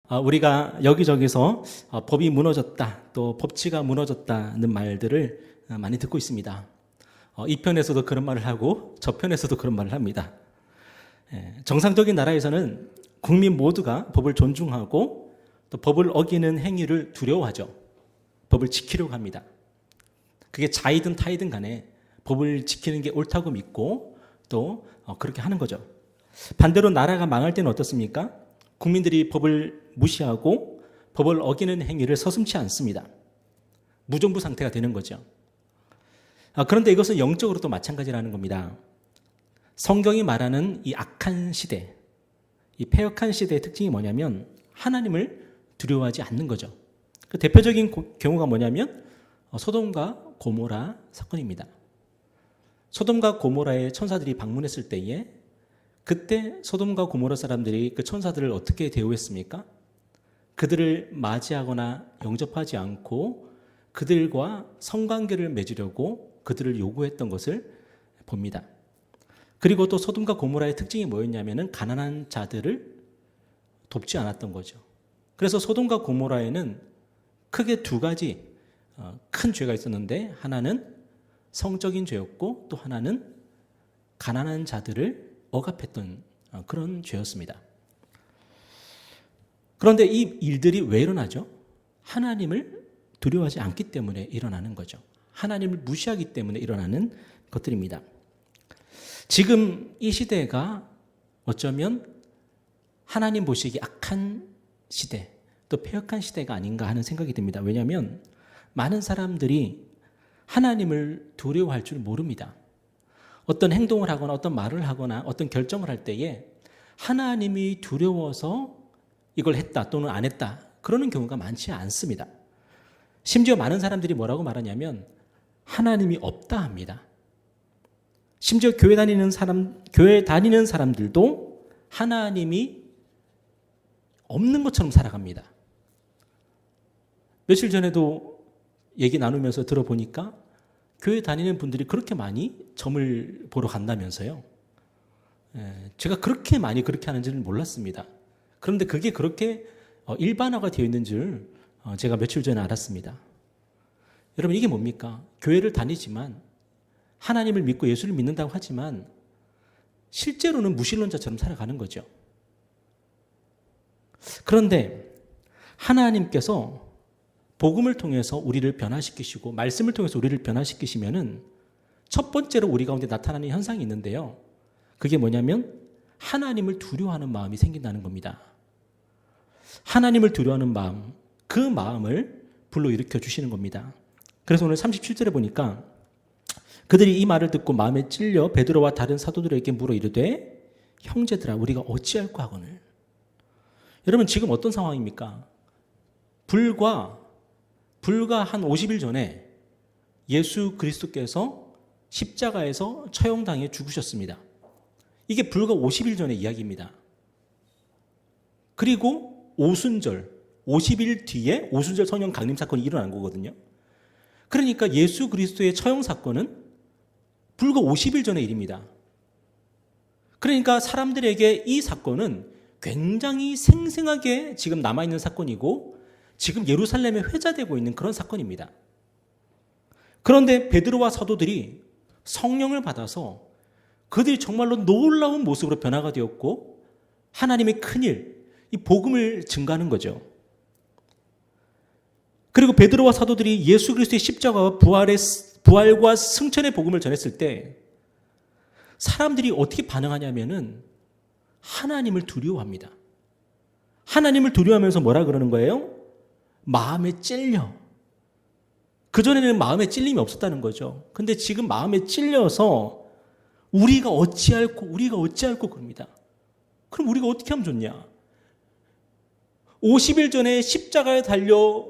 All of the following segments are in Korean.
우리가 여기저기서 법이 무너졌다, 또 법치가 무너졌다는 말들을 많이 듣고 있습니다. 이 편에서도 그런 말을 하고 저 편에서도 그런 말을 합니다. 정상적인 나라에서는 국민 모두가 법을 존중하고 또 법을 어기는 행위를 두려워하죠. 법을 지키려고 합니다. 그게 자이든 타이든 간에 법을 지키는 게 옳다고 믿고 또 그렇게 하는 거죠. 반대로 나라가 망할 때는 어떻습니까? 국민들이 법을 무시하고 법을 어기는 행위를 서슴지 않습니다. 무정부 상태가 되는 거죠. 그런데 이것은 영적으로도 마찬가지라는 겁니다. 성경이 말하는 이 악한 시대, 이 패역한 시대의 특징이 뭐냐면 하나님을 두려워하지 않는 거죠. 그 대표적인 경우가 뭐냐면 소돔과 고모라 사건입니다. 소돔과 고모라의 천사들이 방문했을 때에 그때 소돔과 고모라 사람들이 그 천사들을 어떻게 대우했습니까? 그들을 맞이하거나 영접하지 않고 그들과 성관계를 맺으려고 그들을 요구했던 것을 봅니다. 그리고 또 소돔과 고모라의 특징이 뭐였냐면은 가난한 자들을 돕지 않았던 거죠. 그래서 소돔과 고모라에는 크게 두 가지 큰 죄가 있었는데 하나는 성적인 죄였고 또 하나는 가난한 자들을 억압했던 그런 죄였습니다. 그런데 이 일들이 왜 일어나죠? 하나님을 두려워하지 않기 때문에 일어나는 거죠. 하나님을 무시하기 때문에 일어나는 것들입니다. 지금 이 시대가 어쩌면 하나님 보시기 악한 시대, 또 패역한 시대가 아닌가 하는 생각이 듭니다. 왜냐하면 많은 사람들이 하나님을 두려워할 줄 모릅니다. 어떤 행동을 하거나 어떤 말을 하거나 어떤 결정을 할 때에 하나님이 두려워서 이걸 했다 또는 안 했다 그러는 경우가 많지 않습니다. 심지어 많은 사람들이 뭐라고 말하냐면 하나님이 없다 합니다. 심지어 교회 다니는 사람들도 하나님이 없는 것처럼 살아갑니다. 며칠 전에도 얘기 나누면서 들어보니까 교회 다니는 분들이 그렇게 많이 점을 보러 간다면서요. 제가 그렇게 많이 그렇게 하는지는 몰랐습니다. 그런데 그게 그렇게 일반화가 되어 있는 줄 제가 며칠 전에 알았습니다. 여러분 이게 뭡니까? 교회를 다니지만 하나님을 믿고 예수를 믿는다고 하지만 실제로는 무신론자처럼 살아가는 거죠. 그런데 하나님께서 복음을 통해서 우리를 변화시키시고 말씀을 통해서 우리를 변화시키시면은 첫 번째로 우리 가운데 나타나는 현상이 있는데요. 그게 뭐냐면 하나님을 두려워하는 마음이 생긴다는 겁니다. 하나님을 두려워하는 마음, 그 마음을 불러일으켜 주시는 겁니다. 그래서 오늘 37절에 보니까 그들이 이 말을 듣고 마음에 찔려 베드로와 다른 사도들에게 물어 이르되 형제들아 우리가 어찌할꼬 하거늘. 여러분 지금 어떤 상황입니까? 불과 한 50일 전에 예수 그리스도께서 십자가에서 처형당해 죽으셨습니다. 이게 불과 50일 전의 이야기입니다. 그리고 오순절, 50일 뒤에 오순절 성령 강림 사건이 일어난 거거든요. 그러니까 예수 그리스도의 처형 사건은 불과 50일 전의 일입니다. 그러니까 사람들에게 이 사건은 굉장히 생생하게 지금 남아있는 사건이고 지금 예루살렘에 회자되고 있는 그런 사건입니다. 그런데 베드로와 사도들이 성령을 받아서 그들이 정말로 놀라운 모습으로 변화가 되었고 하나님의 큰일, 이 복음을 증가하는 거죠. 그리고 베드로와 사도들이 예수 그리스도의 십자가와 부활과 승천의 복음을 전했을 때 사람들이 어떻게 반응하냐면은 하나님을 두려워합니다. 하나님을 두려워하면서 뭐라 그러는 거예요? 마음에 찔려. 그전에는 마음에 찔림이 없었다는 거죠. 근데 지금 마음에 찔려서 우리가 어찌할꼬 그럽니다. 그럼 우리가 어떻게 하면 좋냐? 50일 전에 십자가에 달려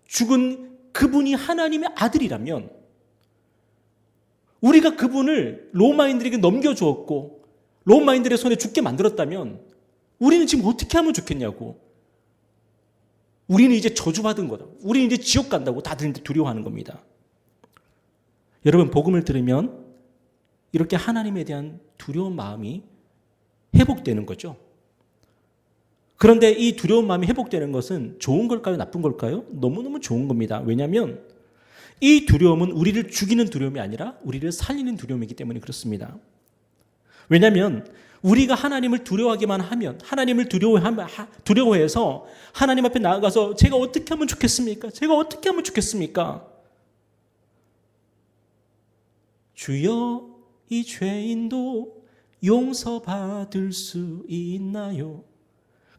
죽은 그분이 하나님의 아들이라면 우리가 그분을 로마인들에게 넘겨주었고 로마인들의 손에 죽게 만들었다면 우리는 지금 어떻게 하면 좋겠냐고. 우리는 이제 저주받은 거다. 우리는 이제 지옥 간다고 다들 두려워하는 겁니다. 여러분 복음을 들으면 이렇게 하나님에 대한 두려운 마음이 회복되는 거죠. 그런데 이 두려운 마음이 회복되는 것은 좋은 걸까요? 나쁜 걸까요? 너무너무 좋은 겁니다. 왜냐하면 이 두려움은 우리를 죽이는 두려움이 아니라 우리를 살리는 두려움이기 때문에 그렇습니다. 왜냐하면 우리가 하나님을 두려워하기만 하면, 하나님을 두려워해서 하나님 앞에 나아가서 제가 어떻게 하면 좋겠습니까? 제가 어떻게 하면 좋겠습니까? 주여, 이 죄인도 용서받을 수 있나요?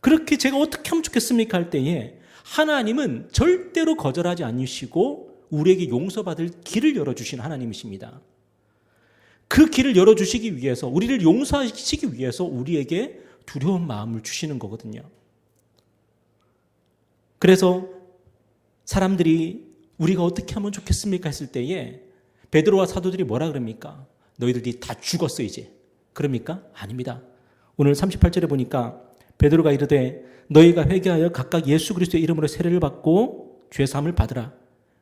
그렇게 제가 어떻게 하면 좋겠습니까? 할 때에 하나님은 절대로 거절하지 않으시고 우리에게 용서받을 길을 열어주신 하나님이십니다. 그 길을 열어주시기 위해서, 우리를 용서하시기 위해서 우리에게 두려운 마음을 주시는 거거든요. 그래서 사람들이 우리가 어떻게 하면 좋겠습니까? 했을 때에 베드로와 사도들이 뭐라 그럽니까? 너희들이 다 죽었어 이제. 그럽니까? 아닙니다. 오늘 38절에 보니까 베드로가 이르되 너희가 회개하여 각각 예수 그리스도의 이름으로 세례를 받고 죄사함을 받으라.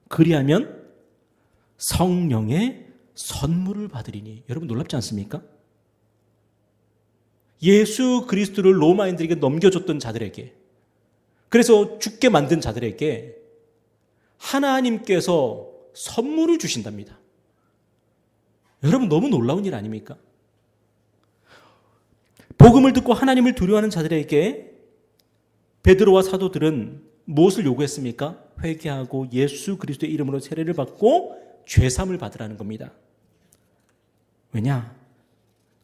그리하면 성령의 선물을 받으리니. 여러분 놀랍지 않습니까? 예수 그리스도를 로마인들에게 넘겨줬던 자들에게, 그래서 죽게 만든 자들에게 하나님께서 선물을 주신답니다. 여러분 너무 놀라운 일 아닙니까? 복음을 듣고 하나님을 두려워하는 자들에게 베드로와 사도들은 무엇을 요구했습니까? 회개하고 예수 그리스도의 이름으로 세례를 받고 죄사함을 받으라는 겁니다. 왜냐?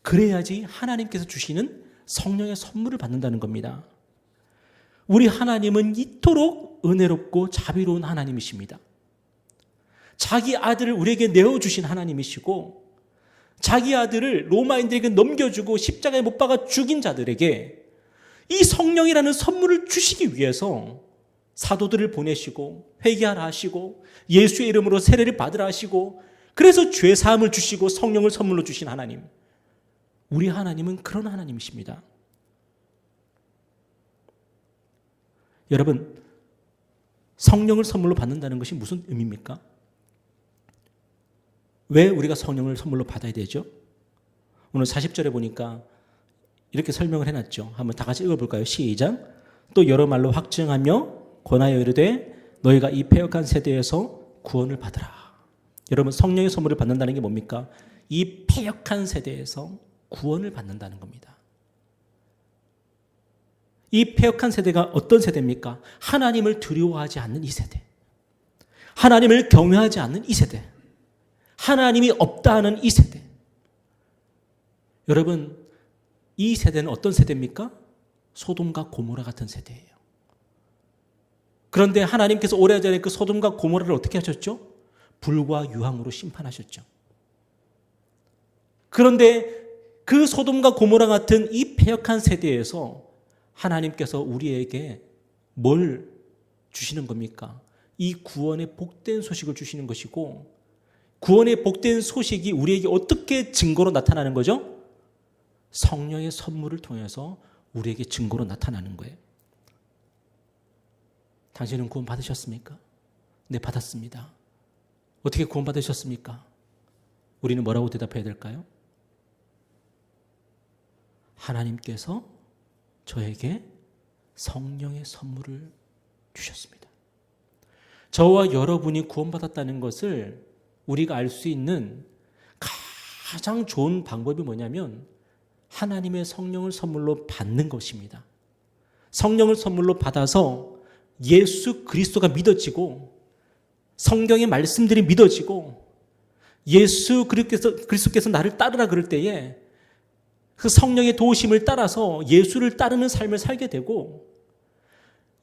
그래야지 하나님께서 주시는 성령의 선물을 받는다는 겁니다. 우리 하나님은 이토록 은혜롭고 자비로운 하나님이십니다. 자기 아들을 우리에게 내어주신 하나님이시고, 자기 아들을 로마인들에게 넘겨주고 십자가에 못 박아 죽인 자들에게 이 성령이라는 선물을 주시기 위해서 사도들을 보내시고 회개하라 하시고 예수의 이름으로 세례를 받으라 하시고, 그래서 죄사함을 주시고 성령을 선물로 주신 하나님, 우리 하나님은 그런 하나님이십니다. 여러분, 성령을 선물로 받는다는 것이 무슨 의미입니까? 왜 우리가 성령을 선물로 받아야 되죠? 오늘 40절에 보니까 이렇게 설명을 해놨죠. 한번 다 같이 읽어볼까요? 시작. 또 여러 말로 확증하며 권하여 이르되 너희가 이 패역한 세대에서 구원을 받으라. 여러분, 성령의 선물을 받는다는 게 뭡니까? 이 패역한 세대에서 구원을 받는다는 겁니다. 이 패역한 세대가 어떤 세대입니까? 하나님을 두려워하지 않는 이 세대, 하나님을 경외하지 않는 이 세대, 하나님이 없다 하는 이 세대. 여러분, 이 세대는 어떤 세대입니까? 소돔과 고모라 같은 세대예요. 그런데 하나님께서 오래전에 그 소돔과 고모라를 어떻게 하셨죠? 불과 유황으로 심판하셨죠. 그런데 그 소돔과 고모라 같은 이 패역한 세대에서 하나님께서 우리에게 뭘 주시는 겁니까? 이 구원의 복된 소식을 주시는 것이고, 구원의 복된 소식이 우리에게 어떻게 증거로 나타나는 거죠? 성령의 선물을 통해서 우리에게 증거로 나타나는 거예요. 당신은 구원 받으셨습니까? 네, 받았습니다. 어떻게 구원 받으셨습니까? 우리는 뭐라고 대답해야 될까요? 하나님께서 저에게 성령의 선물을 주셨습니다. 저와 여러분이 구원받았다는 것을 우리가 알 수 있는 가장 좋은 방법이 뭐냐면 하나님의 성령을 선물로 받는 것입니다. 성령을 선물로 받아서 예수 그리스도가 믿어지고 성경의 말씀들이 믿어지고 예수 그리스도께서 나를 따르라 그럴 때에 그 성령의 도우심을 따라서 예수를 따르는 삶을 살게 되고,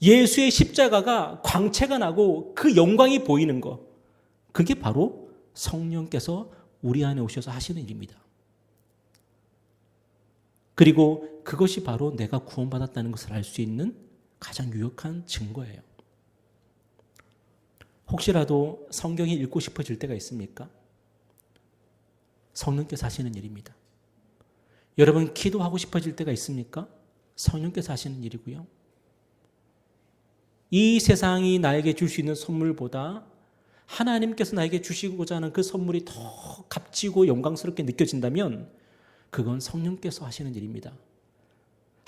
예수의 십자가가 광채가 나고 그 영광이 보이는 것, 그게 바로 성령께서 우리 안에 오셔서 하시는 일입니다. 그리고 그것이 바로 내가 구원받았다는 것을 알 수 있는 가장 유력한 증거예요. 혹시라도 성경이 읽고 싶어질 때가 있습니까? 성령께서 하시는 일입니다. 여러분, 기도하고 싶어질 때가 있습니까? 성령께서 하시는 일이고요. 이 세상이 나에게 줄 수 있는 선물보다 하나님께서 나에게 주시고자 하는 그 선물이 더 값지고 영광스럽게 느껴진다면 그건 성령께서 하시는 일입니다.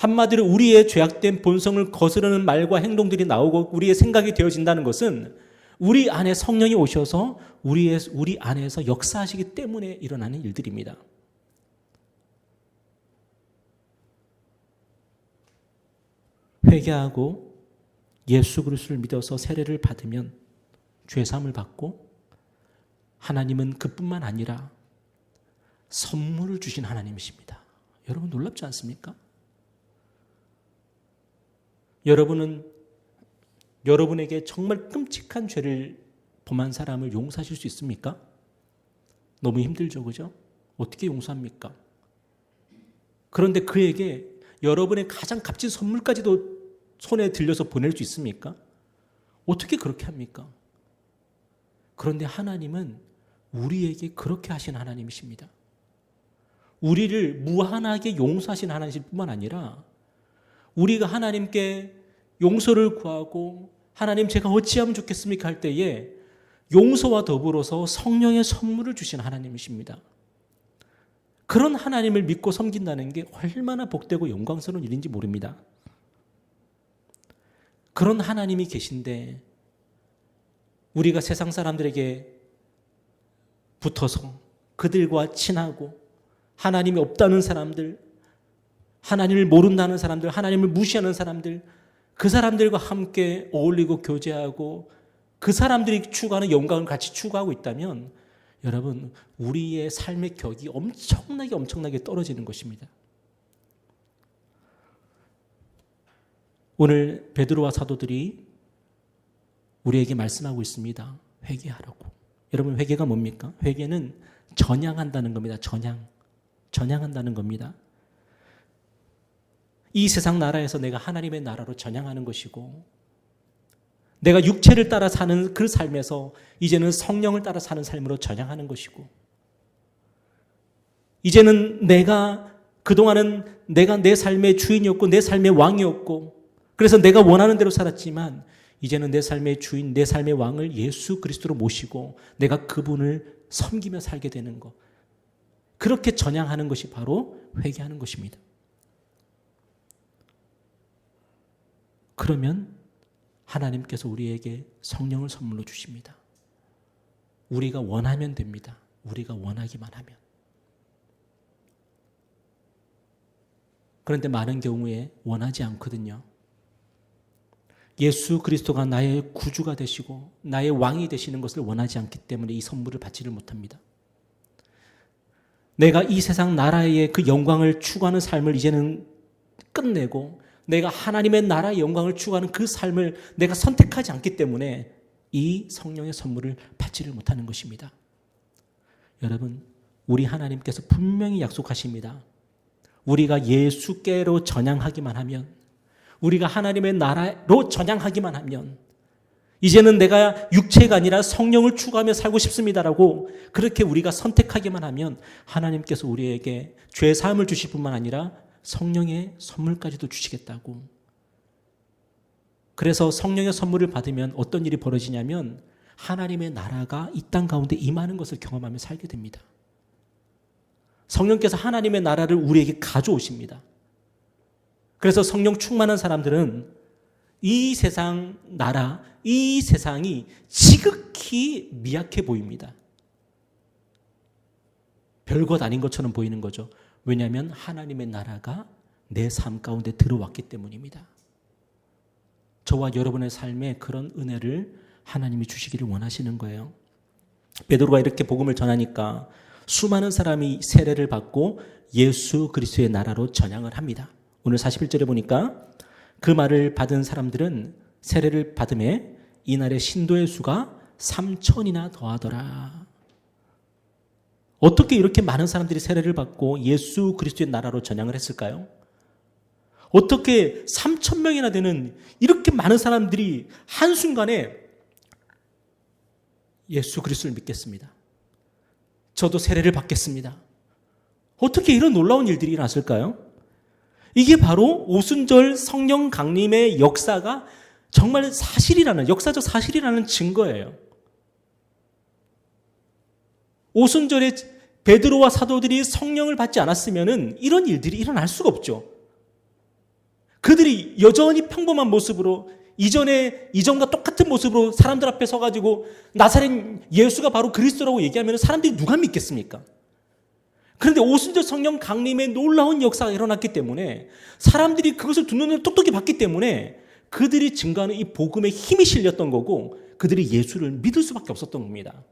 한마디로 우리의 죄악된 본성을 거스르는 말과 행동들이 나오고 우리의 생각이 되어진다는 것은 우리 안에 성령이 오셔서 우리 안에서 역사하시기 때문에 일어나는 일들입니다. 회개하고 예수 그리스도를 믿어서 세례를 받으면 죄사함을 받고 하나님은 그뿐만 아니라 선물을 주신 하나님이십니다. 여러분 놀랍지 않습니까? 여러분은 여러분에게 정말 끔찍한 죄를 범한 사람을 용서하실 수 있습니까? 너무 힘들죠, 그죠? 어떻게 용서합니까? 그런데 그에게 여러분의 가장 값진 선물까지도 손에 들려서 보낼 수 있습니까? 어떻게 그렇게 합니까? 그런데 하나님은 우리에게 그렇게 하신 하나님이십니다. 우리를 무한하게 용서하신 하나님이실 뿐만 아니라 우리가 하나님께 용서를 구하고 하나님 제가 어찌하면 좋겠습니까 할 때에 용서와 더불어서 성령의 선물을 주신 하나님이십니다. 그런 하나님을 믿고 섬긴다는 게 얼마나 복되고 영광스러운 일인지 모릅니다. 그런 하나님이 계신데 우리가 세상 사람들에게 붙어서 그들과 친하고 하나님이 없다는 사람들, 하나님을 모른다는 사람들, 하나님을 무시하는 사람들, 그 사람들과 함께 어울리고 교제하고 그 사람들이 추구하는 영광을 같이 추구하고 있다면 여러분 우리의 삶의 격이 엄청나게 떨어지는 것입니다. 오늘 베드로와 사도들이 우리에게 말씀하고 있습니다. 회개하라고. 여러분 회개가 뭡니까? 회개는 전향한다는 겁니다. 전향한다는 겁니다. 이 세상 나라에서 내가 하나님의 나라로 전향하는 것이고 내가 육체를 따라 사는 그 삶에서 이제는 성령을 따라 사는 삶으로 전향하는 것이고 이제는 내가 그동안은 내가 내 삶의 주인이었고 내 삶의 왕이었고 그래서 내가 원하는 대로 살았지만 이제는 내 삶의 주인, 내 삶의 왕을 예수 그리스도로 모시고 내가 그분을 섬기며 살게 되는 것. 그렇게 전향하는 것이 바로 회개하는 것입니다. 그러면 하나님께서 우리에게 성령을 선물로 주십니다. 우리가 원하면 됩니다. 우리가 원하기만 하면. 그런데 많은 경우에 원하지 않거든요. 예수 그리스도가 나의 구주가 되시고 나의 왕이 되시는 것을 원하지 않기 때문에 이 선물을 받지를 못합니다. 내가 이 세상 나라의 그 영광을 추구하는 삶을 이제는 끝내고 내가 하나님의 나라의 영광을 추구하는 그 삶을 내가 선택하지 않기 때문에 이 성령의 선물을 받지를 못하는 것입니다. 여러분, 우리 하나님께서 분명히 약속하십니다. 우리가 예수께로 전향하기만 하면 우리가 하나님의 나라로 전향하기만 하면 이제는 내가 육체가 아니라 성령을 추구하며 살고 싶습니다라고 그렇게 우리가 선택하기만 하면 하나님께서 우리에게 죄사함을 주실 뿐만 아니라 성령의 선물까지도 주시겠다고. 그래서 성령의 선물을 받으면 어떤 일이 벌어지냐면 하나님의 나라가 이 땅 가운데 임하는 것을 경험하며 살게 됩니다. 성령께서 하나님의 나라를 우리에게 가져오십니다. 그래서 성령 충만한 사람들은 이 세상 나라, 이 세상이 지극히 미약해 보입니다. 별것 아닌 것처럼 보이는 거죠. 왜냐하면 하나님의 나라가 내 삶 가운데 들어왔기 때문입니다. 저와 여러분의 삶에 그런 은혜를 하나님이 주시기를 원하시는 거예요. 베드로가 이렇게 복음을 전하니까 수많은 사람이 세례를 받고 예수 그리스도의 나라로 전향을 합니다. 오늘 41절에 보니까 그 말을 받은 사람들은 세례를 받음에 이날의 신도의 수가 3,000이나 더하더라. 어떻게 이렇게 많은 사람들이 세례를 받고 예수 그리스도의 나라로 전향을 했을까요? 어떻게 3,000명이나 되는 이렇게 많은 사람들이 한순간에 예수 그리스도를 믿겠습니다. 저도 세례를 받겠습니다. 어떻게 이런 놀라운 일들이 일어났을까요? 이게 바로 오순절 성령 강림의 역사가 정말 역사적 사실이라는 증거예요. 오순절에 베드로와 사도들이 성령을 받지 않았으면 이런 일들이 일어날 수가 없죠. 그들이 여전히 평범한 모습으로 이전과 똑같은 모습으로 사람들 앞에 서가지고 나사렛 예수가 바로 그리스도라고 얘기하면 사람들이 누가 믿겠습니까? 그런데 오순절 성령 강림의 놀라운 역사가 일어났기 때문에 사람들이 그것을 두 눈으로 똑똑히 봤기 때문에 그들이 증거하는 이 복음에 힘이 실렸던 거고 그들이 예수를 믿을 수밖에 없었던 겁니다.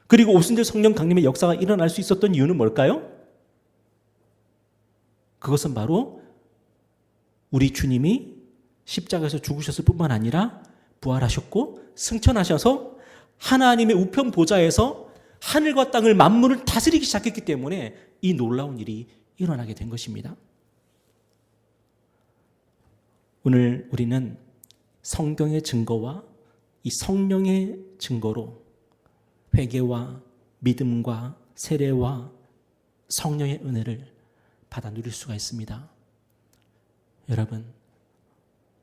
그리고 오순절 성령 강림의 역사가 일어날 수 있었던 이유는 뭘까요? 그것은 바로 우리 주님이 십자가에서 죽으셨을 뿐만 아니라 부활하셨고 승천하셔서 하나님의 우편 보좌에서 하늘과 땅을 만물을 다스리기 시작했기 때문에 이 놀라운 일이 일어나게 된 것입니다. 오늘 우리는 성경의 증거와 이 성령의 증거로 회개와 믿음과 세례와 성령의 은혜를 받아 누릴 수가 있습니다. 여러분,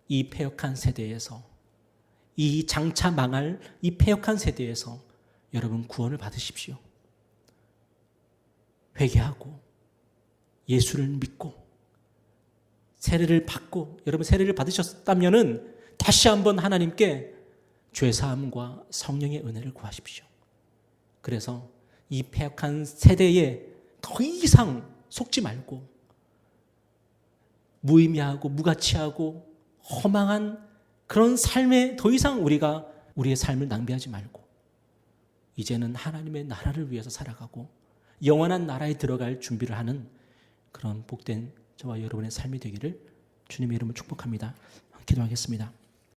이 패역한 세대에서, 이 장차 망할 이 패역한 세대에서 여러분 구원을 받으십시오. 회개하고 예수를 믿고 세례를 받고, 여러분 세례를 받으셨다면은 다시 한번 하나님께 죄사함과 성령의 은혜를 구하십시오. 그래서 이 패역한 세대에 더 이상 속지 말고 무의미하고 무가치하고 허망한 그런 삶에 더 이상 우리가 우리의 삶을 낭비하지 말고 이제는 하나님의 나라를 위해서 살아가고 영원한 나라에 들어갈 준비를 하는 그런 복된 저와 여러분의 삶이 되기를 주님의 이름으로 축복합니다. 기도하겠습니다.